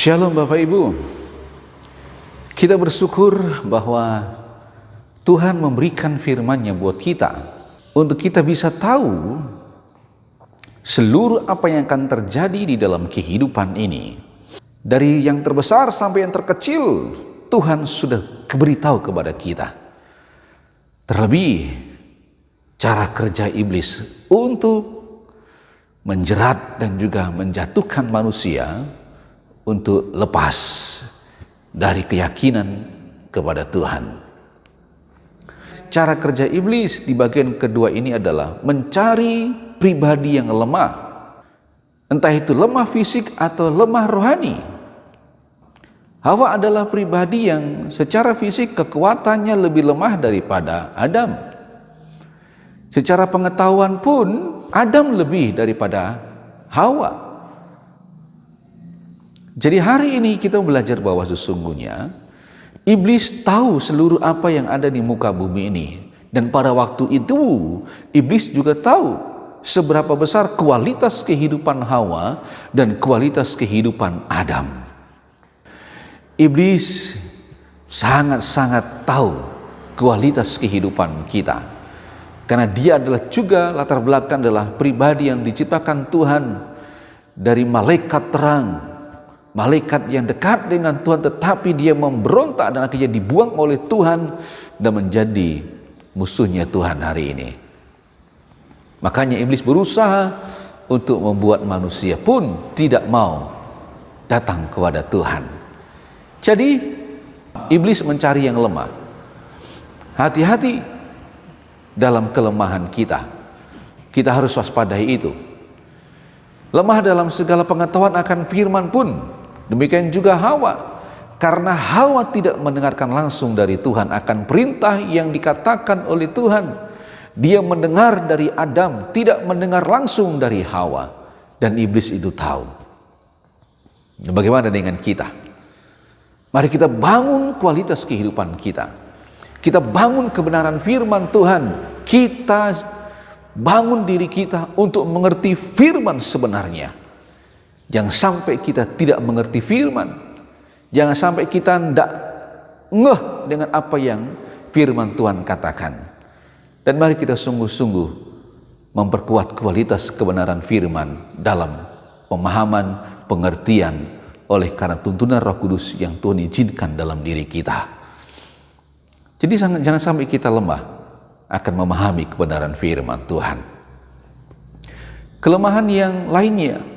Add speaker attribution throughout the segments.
Speaker 1: Shalom Bapak Ibu. Kita bersyukur bahwa Tuhan memberikan firman-Nya buat kita untuk kita bisa tahu seluruh apa yang akan terjadi di dalam kehidupan ini. Dari yang terbesar sampai yang terkecil, Tuhan sudah beritahu kepada kita. Terlebih cara kerja iblis untuk menjerat dan juga menjatuhkan manusia untuk lepas dari keyakinan kepada Tuhan. Cara kerja iblis di bagian kedua ini adalah mencari pribadi yang lemah, entah itu lemah fisik atau lemah rohani. Hawa adalah pribadi yang secara fisik kekuatannya lebih lemah daripada Adam. Secara pengetahuan pun Adam lebih daripada Hawa. Jadi hari ini kita belajar bahwa sesungguhnya iblis tahu seluruh apa yang ada di muka bumi ini. Dan pada waktu itu iblis juga tahu seberapa besar kualitas kehidupan Hawa dan kualitas kehidupan Adam. Iblis sangat-sangat tahu kualitas kehidupan kita. Karena dia adalah juga latar belakang adalah pribadi yang diciptakan Tuhan dari malaikat terang. Malaikat yang dekat dengan Tuhan, tetapi dia memberontak dan akhirnya dibuang oleh Tuhan dan menjadi musuhnya Tuhan hari ini. Makanya iblis berusaha untuk membuat manusia pun tidak mau datang kepada Tuhan. Jadi iblis mencari yang lemah. Hati-hati dalam kelemahan kita. Kita harus waspadai itu. Lemah dalam segala pengetahuan akan firman pun. Demikian juga Hawa, karena Hawa tidak mendengarkan langsung dari Tuhan akan perintah yang dikatakan oleh Tuhan. Dia mendengar dari Adam, tidak mendengar langsung dari Hawa, dan iblis itu tahu. Bagaimana dengan kita? Mari kita bangun kualitas kehidupan kita. Kita bangun kebenaran firman Tuhan. Kita bangun diri kita untuk mengerti firman sebenarnya. Jangan sampai kita tidak mengerti firman. Jangan sampai kita tidak ngeh dengan apa yang firman Tuhan katakan. Dan mari kita sungguh-sungguh memperkuat kualitas kebenaran firman dalam pemahaman, pengertian oleh karena tuntunan Roh Kudus yang Tuhan izinkan dalam diri kita. Jadi jangan sampai kita lemah akan memahami kebenaran firman Tuhan. Kelemahan yang lainnya,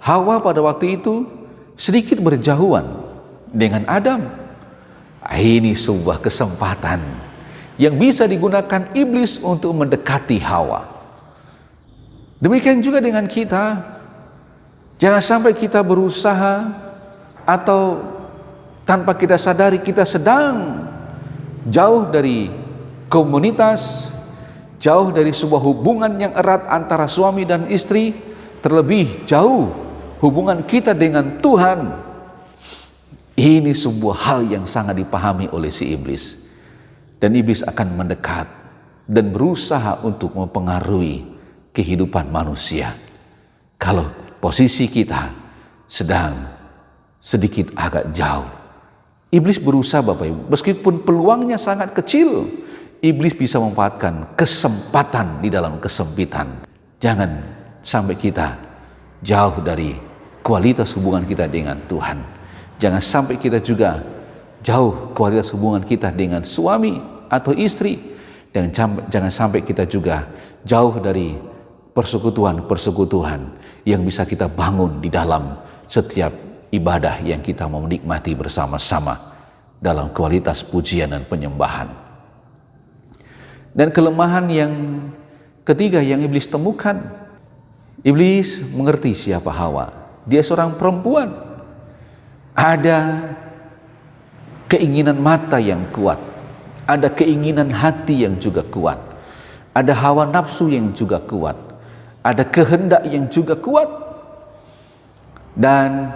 Speaker 1: Hawa pada waktu itu sedikit berjauhan dengan Adam. Ini sebuah kesempatan yang bisa digunakan iblis untuk mendekati Hawa. Demikian juga dengan kita. Jangan sampai kita berusaha atau tanpa kita sadari kita sedang jauh dari komunitas, jauh dari sebuah hubungan yang erat antara suami dan istri, terlebih jauh hubungan kita dengan Tuhan. Ini sebuah hal yang sangat dipahami oleh si iblis. Dan iblis akan mendekat dan berusaha untuk mempengaruhi kehidupan manusia. Kalau posisi kita sedang sedikit agak jauh. Iblis berusaha Bapak Ibu, meskipun peluangnya sangat kecil, iblis bisa memanfaatkan kesempatan di dalam kesempitan. Jangan sampai kita jauh dari kualitas hubungan kita dengan Tuhan. Jangan sampai kita juga jauh kualitas hubungan kita dengan suami atau istri. Dan jangan sampai kita juga jauh dari persekutuan-persekutuan yang bisa kita bangun di dalam setiap ibadah yang kita mau menikmati bersama-sama dalam kualitas pujian dan penyembahan. Dan kelemahan yang ketiga yang iblis temukan, iblis mengerti siapa Hawa. Dia seorang perempuan. Ada keinginan mata yang kuat. Ada keinginan hati yang juga kuat. Ada hawa nafsu yang juga kuat. Ada kehendak yang juga kuat. Dan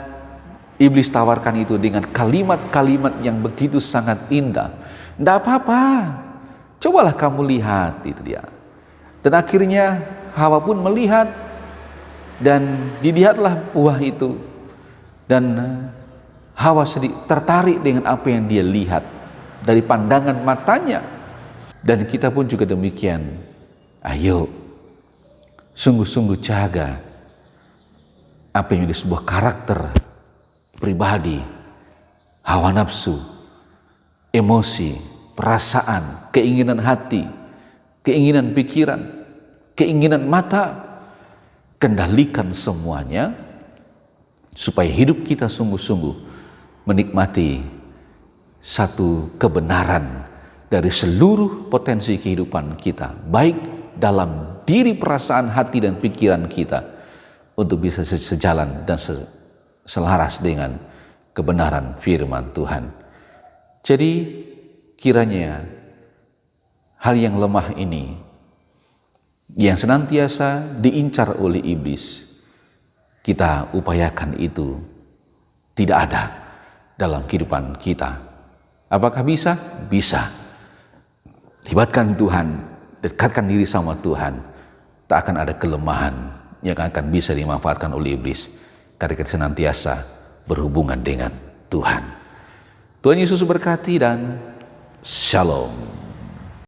Speaker 1: iblis tawarkan itu dengan kalimat-kalimat yang begitu sangat indah. Tidak apa-apa. Cobalah kamu lihat, itu dia. Dan akhirnya Hawa pun melihat. Dan dilihatlah buah itu. Dan Hawa tertarik dengan apa yang dia lihat dari pandangan matanya. Dan kita pun juga demikian. Ayo, sungguh-sungguh jaga apa yang menjadi sebuah karakter pribadi, hawa nafsu, emosi, perasaan, keinginan hati, keinginan pikiran, keinginan mata. Kendalikan semuanya supaya hidup kita sungguh-sungguh menikmati satu kebenaran dari seluruh potensi kehidupan kita, baik dalam diri, perasaan, hati, dan pikiran kita, untuk bisa sejalan dan selaras dengan kebenaran firman Tuhan. Jadi kiranya hal yang lemah ini, yang senantiasa diincar oleh iblis, kita upayakan itu tidak ada dalam kehidupan kita. Apakah bisa? Bisa. Libatkan Tuhan, dekatkan diri sama Tuhan, tak akan ada kelemahan yang akan bisa dimanfaatkan oleh iblis ketika kita senantiasa berhubungan dengan Tuhan. Tuhan Yesus berkati dan Shalom.